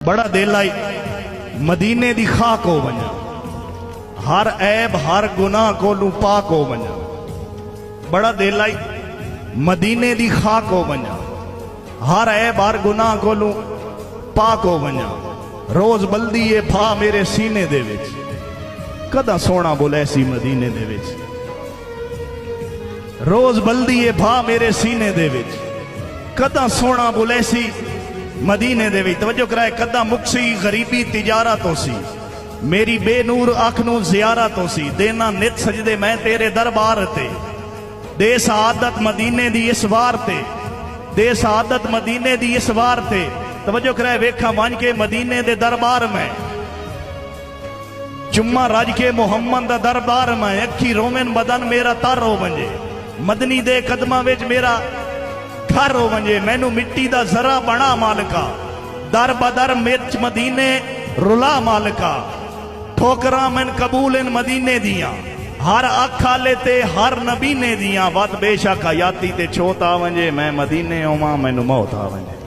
बड़ा दिल आई मदीने दी खाक हो वञा, हर ऐब हर गुनाह को लू पाक हो वञा। बड़ा दिल आई मदीने दी खाक हो वञा, हर ऐब हर गुनाह को लू पाक हो वञा। रोज बल्दी ए भा मेरे सीने दे विच, कदा सोना बोले सी मदीने दे विच। रोज बल्दी ए भा मेरे सीने दे विच, कदा सोना बोले सी मदीने दे विच। तवज्जो कराए, कदा मुक्सी गरीबी तिजारा तो सी, मेरी बेनूर अख नू ज़ियारा तो सी। देना नित सजदे मैं तेरे दरबार ते, दे सआदत मदीने दी इस वार ते, दे सआदत मदीने दी इस वार ते। तवज्जो कराए, वेखा वन के मदीने दे दरबार में, चुम्मा रज के मुहम्मद दा दरबार में। अखी रोवन बदन मेरा तर हो वंजे, मदनी दे कदमां विच मेरा घर हो वंजे। मैनू मिट्टी दा जरा बना मालिका, दर बदर मिर्च मदीने रुला मालिका। ठोकरा मैन कबूल इन मदीने दियां, हर अख आले ते हर नबीने दियां। वत बेशक हयाती ते छोत आ वंजे, मैं मदीने होवां मैनू मौत आ वंजे।